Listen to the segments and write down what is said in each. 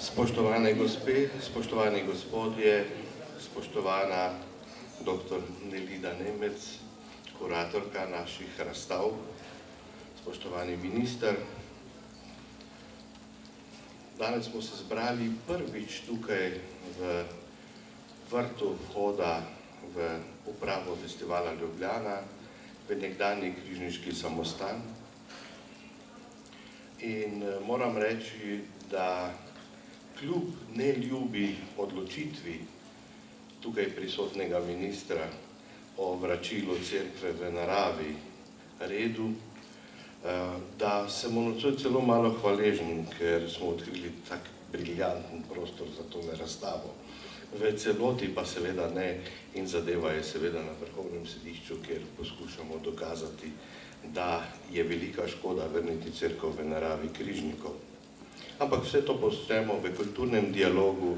Spoštovane gospe, spoštovani gospodje, spoštovana dr. Nelida Nemec, kuratorka naših razstav, spoštovani minister. Danes smo se zbrali prvič tukaj v vrtu vhoda v upravo festivala Ljubljana, v nekdanji križniški samostan. In moram reči, da kljub neljubi odločitvi tukaj prisotnega ministra o vračilu cerkve v naravi redu, da sem nocoj celo malo hvaležen, ker smo odkrili tak briljanten prostor za tole razstavo. V celoti pa seveda ne, in zadeva je seveda na Vrhovnem sodišču, kjer poskušamo dokazati, da je velika škoda vrniti cerkev v naravi križnikov. Ampak vse to počnemo v kulturnem dialogu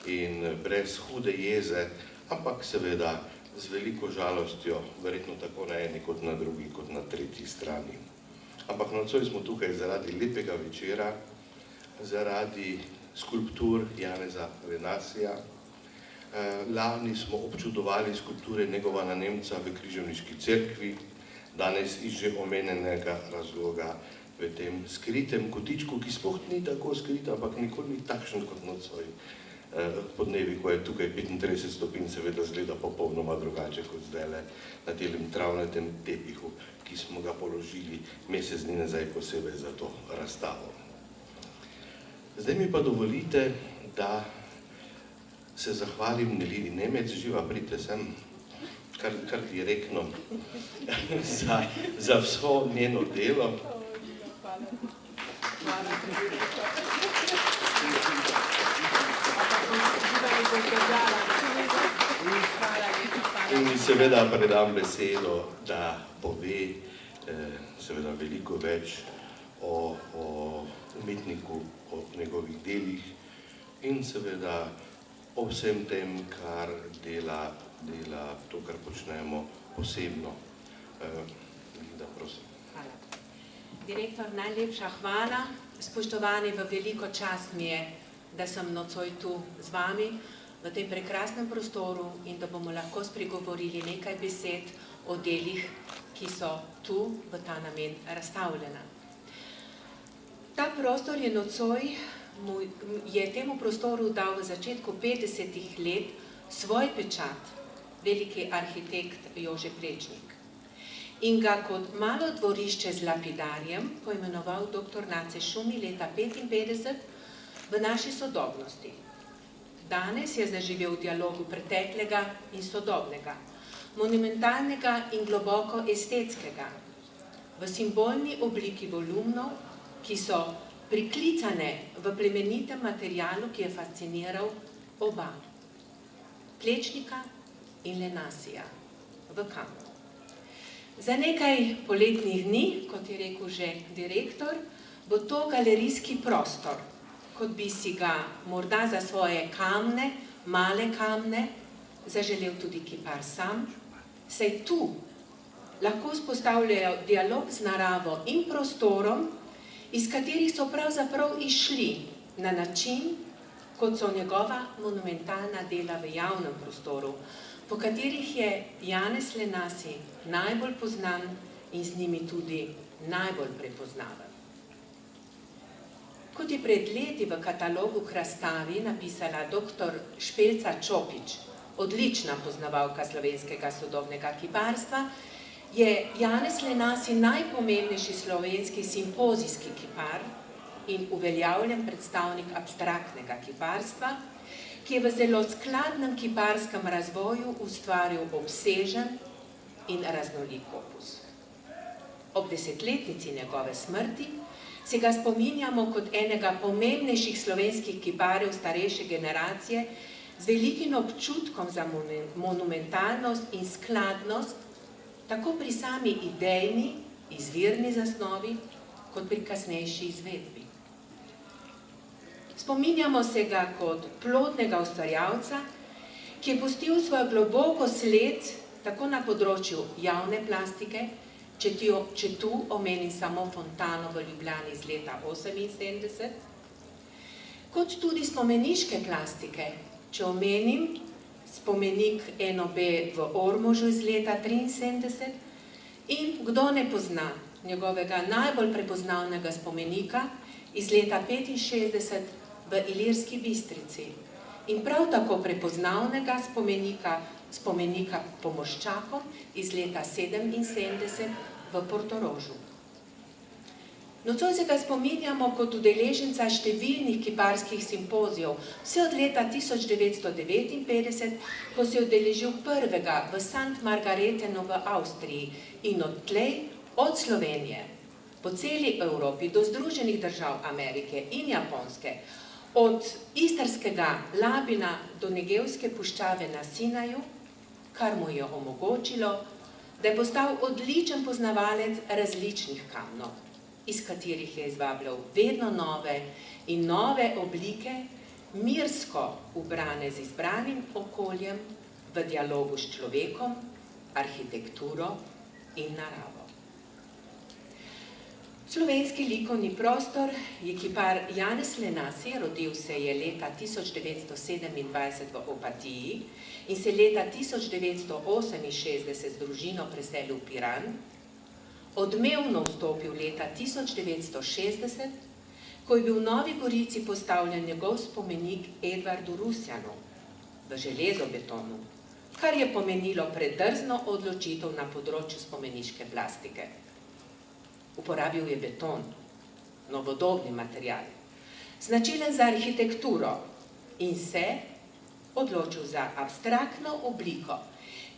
in brez hude jeze, ampak seveda z veliko žalostjo, verjetno tako na eni kot na drugi, kot na tretji strani. Ampak nocoj smo tukaj zaradi lepega večera, zaradi skulptur Janeza Lenasija. Lani smo občudovali skulpture Negovana Nemca v Križevniški cerkvi, danes iz že omenjenega razloga v tem skritem kotičku, ki sploh ni tako skrit, ampak nikoli ni takšen kot nocoj. Podnevi, ko je tukaj 35 stopinj, seveda zgleda popolnoma drugače kot zdajle na tem travnatem tepihu, ki smo ga položili mesec dni nazaj posebej za to razstavo. Zdaj mi pa dovolite, da se zahvalim Nelidi Nemec, živa, pridite sem, kar direktno, za vso njeno delo. In seveda predam besedo, da pove seveda veliko več o umetniku, o njegovih delih in seveda o vsem tem, kar dela to, kar počnemo posebno. Nelida, prosim. Hvala. Direktor, najlepša hvala. Spoštovani, v veliko čast mi je, da sem nocoj tu z vami, v tem prekrasnem prostoru in da bomo lahko spregovorili nekaj besed o delih, ki so tu v ta namen razstavljena. Ta prostor je nocoj, je temu prostoru dal v začetku 50-ih let svoj pečat veliki arhitekt Jože Plečnik in ga kot malo dvorišče z lapidarjem poimenoval dr. Nace Šumi leta 1955 v naši sodobnosti. Danes je zaživel v dialogu preteklega in sodobnega, monumentalnega in globoko estetskega, v simbolni obliki volumnov, ki so priklicane v plemenitem materialu, ki je fasciniral oba, Plečnika in Lenasija, v kamnu. Za nekaj poletnih dni, kot je rekel že direktor, bo to galerijski prostor, kot bi si ga morda za svoje kamne, male kamne, zaželel tudi kipar sam, saj tu lahko vzpostavljajo dialog z naravo in prostorom, iz katerih so pravzaprav išli na način, kot so njegova monumentalna dela v javnem prostoru, po katerih je Janez Lenasi najbolj poznan in z njimi tudi najbolj prepoznaven. Kot je pred leti v katalogu k razstavi napisala dr. Špelca Čopič, odlična poznavalka slovenskega sodobnega kiparstva, je Janez Lenasi najpomembnejši slovenski simpozijski kipar in uveljavljen predstavnik abstraktnega kiparstva, ki je v zelo skladnem kiparskem razvoju ustvaril obsežen in raznolik opus. Ob desetletnici njegove smrti se ga spominjamo kot enega pomembnejših slovenskih kiparjev starejše generacije z velikim občutkom za monumentalnost in skladnost, tako pri sami idejni, izvirni zasnovi, kot pri kasnejši izvedbi. Spominjamo se ga kot plodnega ustvarjalca, ki je pustil svoj globoko sled tako na področju javne plastike, če tu omenim samo Fontano v Ljubljani iz leta 1978, kot tudi spomeniške plastike. Če omenim spomenik NOB v Ormožu iz leta 1973 in kdo ne pozna njegovega najbolj prepoznavnega spomenika iz leta 1965 v Ilirski Bistrici in prav tako prepoznavnega spomenika Pomoščakom iz leta 1977 v Portorožu. Nocoj se ga spominjamo kot udeleženca številnih kiparskih simpozijev, vse od leta 1959, ko se je udeležil prvega v St. Margaretenu v Avstriji in odtlej od Slovenije po celi Evropi do Združenih držav Amerike in Japonske, od istrskega Labina do Negevske puščave na Sinaju, kar mu je omogočilo, da je postal odličen poznavalec različnih kamnov, iz katerih je izvabljal vedno nove in nove oblike, mirsko ubrane z izbranim okoljem, v dialogu s človekom, arhitekturo in naravo. Slovenski likovni prostor je kipar Janez Lenasi, rodil se je leta 1927 v Opatiji in se leta 1968 z družino preselil v Piran, odmevno vstopil leta 1960, ko je bil v Novi Gorici postavljen njegov spomenik Edvardu Rusjanu v železobetonu, kar je pomenilo predrzno odločitev na področju spomeniške plastike. Uporabil je beton, novodobni material, značilen za arhitekturo in se odločil za abstraktno obliko,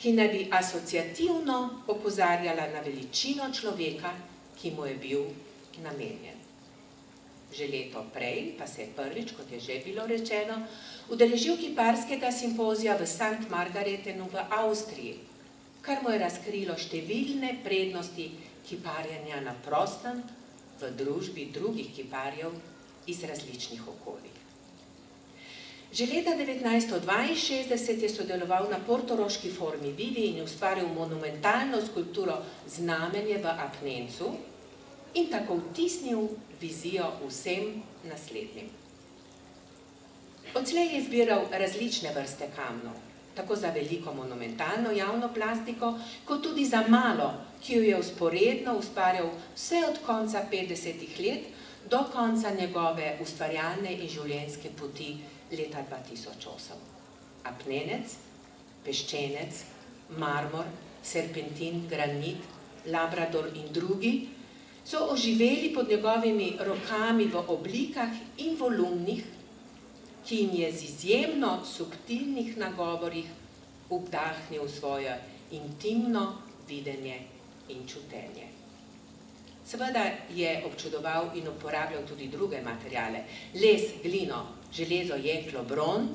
ki naj bi asociativno opozarjala na veličino človeka, ki mu je bil namenjen. Že leto prej pa se je prvič, kot je že bilo rečeno, udeležil kiparskega simpozija v St. Margaretenu v Avstriji, kar mu je razkrilo številne prednosti kiparjenja na prostem v družbi drugih kiparjev iz različnih okolij. Že leta 1962 je sodeloval na portoroški formi Vivi in je ustvaril monumentalno skulpturo Znamenje v apnencu in tako vtisnil vizijo vsem naslednjim. Odslej je zbiral različne vrste kamnov, tako za veliko monumentalno javno plastiko, kot tudi za malo, ki jo je vzporedno ustvarjal vse od konca 50-ih let do konca njegove ustvarjalne in življenjske poti leta 2008. Apnenec, peščenec, marmor, serpentin, granit, labrador in drugi so oživeli pod njegovimi rokami v oblikah in volumnih, ki jim je z izjemno subtilnih nagovorih obdahnil svoje intimno videnje in čutenje. Seveda je občudoval in uporabljal tudi druge materiale, les, glino, železo, jeklo, bron,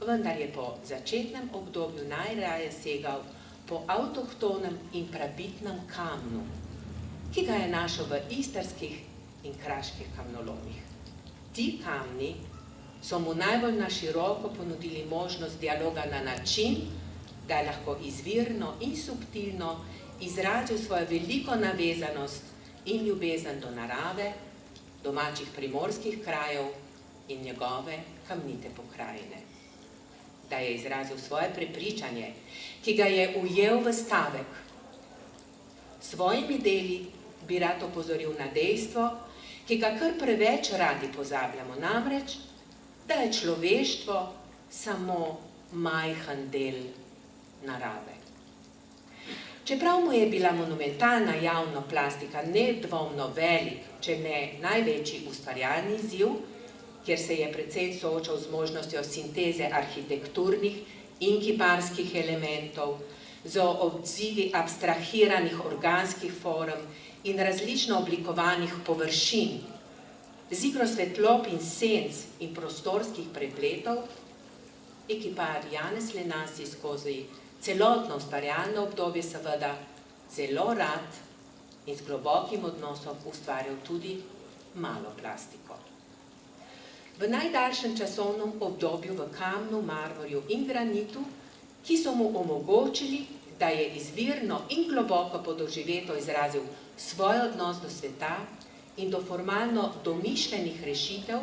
vendar je po začetnem obdobju najraje segal po avtohtonem in prabitnem kamnu, ki ga je našel v istrskih in kraških kamnolomih. Ti kamni so mu najbolj na široko ponudili možnost dialoga na način, da je lahko izvirno in subtilno izrazil svojo veliko navezanost in ljubezen do narave, domačih primorskih krajev in njegove kamnite pokrajine. Da je izrazil svoje prepričanje, ki ga je ujel v stavek. Svojimi deli bi rad opozoril na dejstvo, ki ga kar preveč radi pozabljamo, namreč, da je človeštvo samo majhen del narave. Čeprav mu je bila monumentalna javna plastika nedvomno velik, če ne največji ustvarjalni izziv, kjer se je precej soočal z možnostjo sinteze arhitekturnih in kiparskih elementov, z odzivi abstrahiranih organskih form in različno oblikovanih površin, z igro svetlob in senc in prostorskih prepletov, je kipar Janez Lenasi skozi celotno ustvarjalno obdobje seveda zelo rad in z globokim odnosom ustvarjal tudi malo plastiko. V najdaljšem časovnem obdobju v kamnu, marmorju in granitu, ki so mu omogočili, da je izvirno in globoko podoživeto izrazil svoj odnos do sveta in do formalno domišljenih rešitev,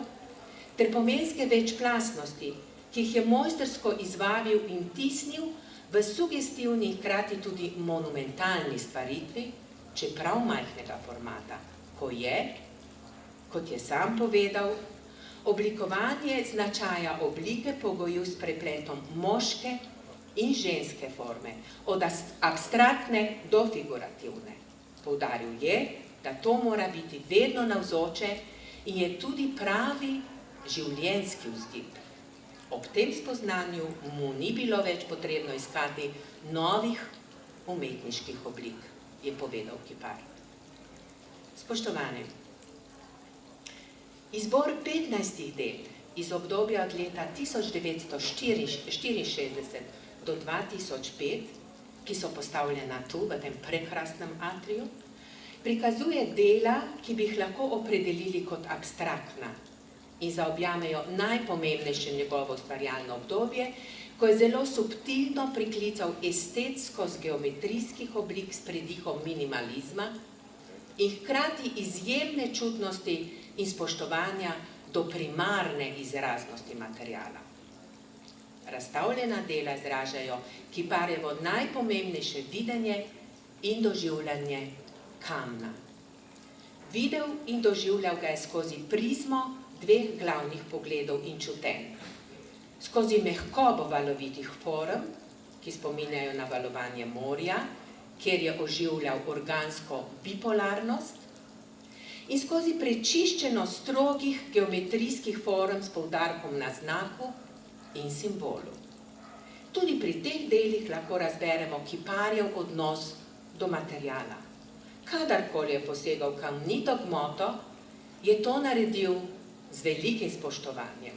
ter pomenske večplastnosti, ki jih je mojstrsko izvabil in tisnil v sugestivni, hkrati tudi monumentalni stvaritvi, čeprav majhnega formata, ko je, kot je sam povedal, oblikovanje značaja oblike pogojil s prepletom moške in ženske forme, od abstraktne do figurativne. Poudaril je, da to mora biti vedno navzoče in je tudi pravi življenjski vzgib. Ob tem spoznanju mu ni bilo več potrebno iskati novih umetniških oblik, je povedal kipar. Spoštovani, izbor 15 del iz obdobja od leta 1964 do 2005, ki so postavljena tu, v tem prekrasnem atriju, prikazuje dela, ki bi jih lahko opredelili kot abstraktna in zaobjamejo najpomembnejše njegovo ustvarjalno obdobje, ko je zelo subtilno priklical estetsko z geometrijskih oblik s pridihom minimalizma in hkrati izjemne čutnosti in spoštovanja do primarne izraznosti materiala. Razstavljena dela izražajo kiparjevo najpomembnejše videnje in doživljanje kamna. Videl in doživljal ga je skozi prizmo dveh glavnih pogledov in čutenj. Skozi mehkobo valovitih form, ki spominjajo na valovanje morja, kjer je oživljal organsko bipolarnost, in skozi prečiščeno strogih geometrijskih form s poudarkom na znaku in simbolu. Tudi pri teh delih lahko razberemo kiparjev odnos do materiala. Kadarkoli je posegal kamnito gmoto, je to naredil z velikim spoštovanjem.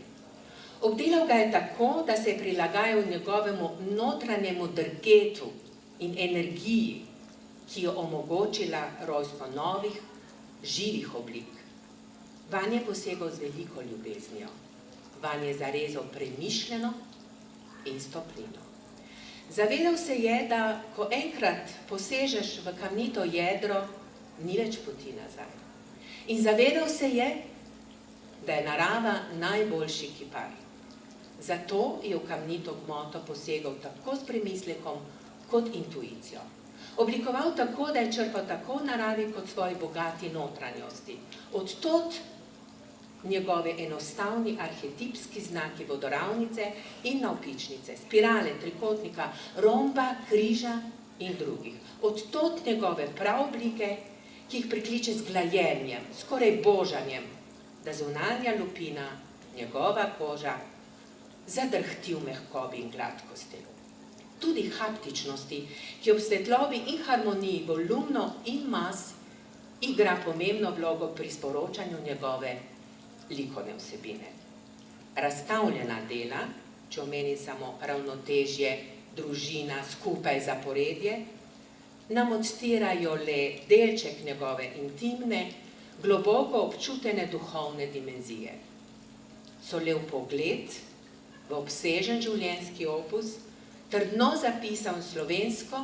Obdelal ga je tako, da se je prilagajal njegovemu notranjemu drgetu in energiji, ki jo omogočila rojstvo novih, živih oblik. Vanj je posegal z veliko ljubeznijo. Vanj je zarezal premišljeno in s toplino. Zavedal se je, da ko enkrat posežeš v kamnito jedro, ni več poti nazaj. In zavedal se je, da je narava najboljši kipar. Zato je v kamnito gmoto posegal tako s premislekom kot intuicijo. Oblikoval tako, da je črpal tako v naravi kot svoji bogati notranjosti. Od tod njegove enostavni arhetipski znaki vodoravnice in navpičnice, spirale, trikotnika, romba, križa in drugih. Od tod njegove praoblike, ki jih prikliče z glajenjem, skoraj božanjem, da zunanja lupina, njegova koža, zadrhti v mehkobi in gladkosti. Tudi haptičnosti, ki ob svetlobi in harmoniji volumno in mas igra pomembno vlogo pri sporočanju njegove likovne vsebine. Razstavljena dela, če omenim samo ravnotežje, družina, skupaj zaporedje, nam odstirajo le delček njegove intimne, globoko občutene duhovne dimenzije. So le v pogled, v obsežen življenjski opus, trdno zapisan slovensko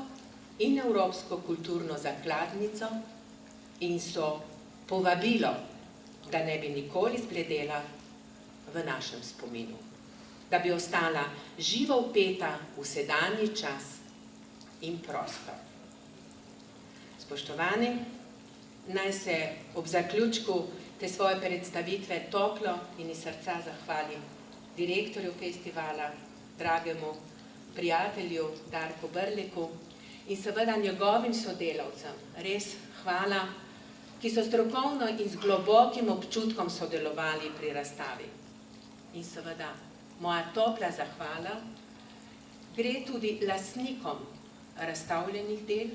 in evropsko kulturno zakladnico in so povabilo, da ne bi nikoli zbledela v našem spominu, da bi ostala živo vpeta v sedanji čas in prostor. Spoštovani, naj se ob zaključku te svoje predstavitve toplo in iz srca zahvalim direktorju festivala, dragemu prijatelju Darku Brleku in seveda njegovim sodelavcem. Res hvala, ki so strokovno in z globokim občutkom sodelovali pri razstavi. In seveda moja topla zahvala gre tudi lastnikom razstavljenih del,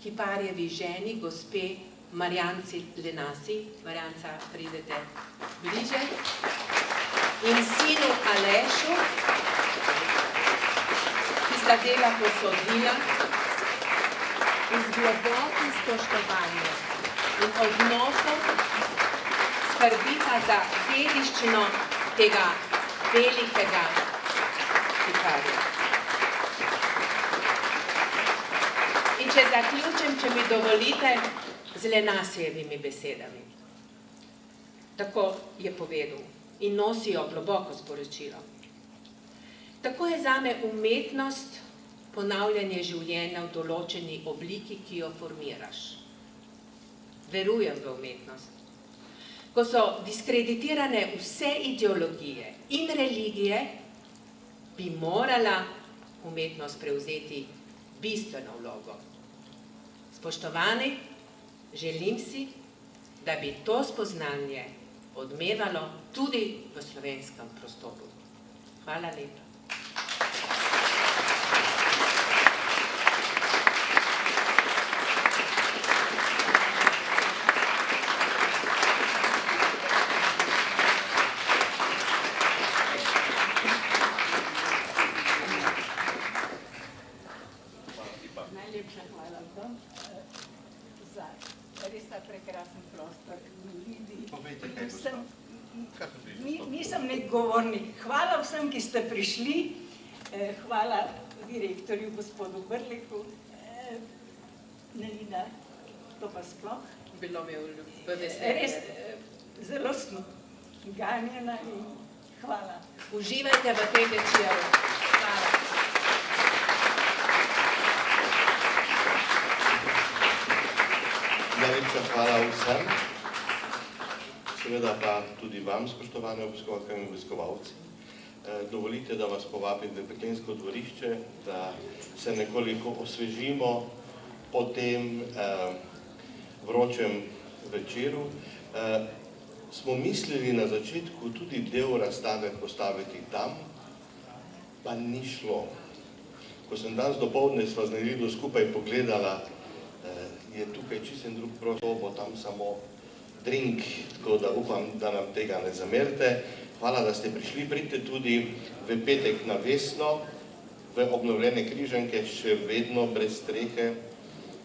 kiparjevi ženi, gospe Marjanci Lenasi, Marjanca, pridete bliže, in sinu Alešu, ki sta dela posodila in z globokim spoštovanjem in odnosom skrbita za dediščino tega velikega kiparja. In če zaključim, če mi dovolite, z Lenasijevimi besedami. Tako je povedal: in nosijo globoko sporočilo. Tako je zame umetnost ponavljanje življenja v določeni obliki, ki jo formiraš. Verujem v umetnost. Ko so diskreditirane vse ideologije in religije, bi morala umetnost prevzeti bistveno vlogo. Spoštovani, želim si, da bi to spoznanje odmevalo tudi v slovenskem prostoru. Hvala lepa. Najlepša hvala vam za res ta prekrasen prostor. Nisem nek govornik. Hvala vsem, ki ste prišli. Hvala direktorju, gospodu Brleku. Nelina, to pa sploh. Bilo mi v veselje. Res, zelo sem ganjena in hvala. Uživajte v tej večeru. Hvala. Najlepša hvala vsem, seveda pa tudi vam, spoštovane obiskovalke in obiskovalci. Dovolite, da vas povabim v Peklensko dvorišče, da se nekoliko osvežimo po tem vročem večeru. Smo mislili na začetku tudi del razstave postaviti tam, pa ni šlo. Ko sem danes dopoldne sva z Nelido skupaj pogledala, je tukaj čisto drug prostor, bo tam samo drink, tako da upam, da nam tega ne zamerite. Hvala, da ste prišli. Pridite tudi v petek na Vesno, v obnovljene Križanke, še vedno brez strehe,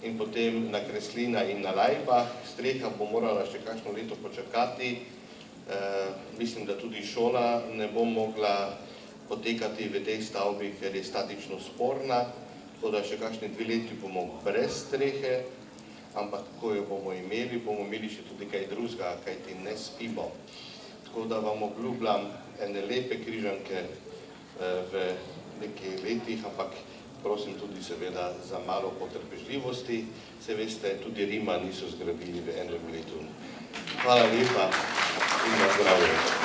in potem na Kreslina in na Lajbah. Streha bo morala še kakšno leto počakati. Mislim, da tudi šola ne bo mogla potekati v tej stavbi, ker je statično sporna, tako da še kakšne 2 leti bomo brez strehe, ampak ko jo bomo imeli še tudi kaj drugega, kajti ne spimo. Tako da vam obljubljam ene lepe Križanke v nekaj letih, ampak prosim tudi seveda za malo potrpežljivosti. Se veste, tudi Rima niso zgradili v enem letu. Hvala lepa in na zdravje.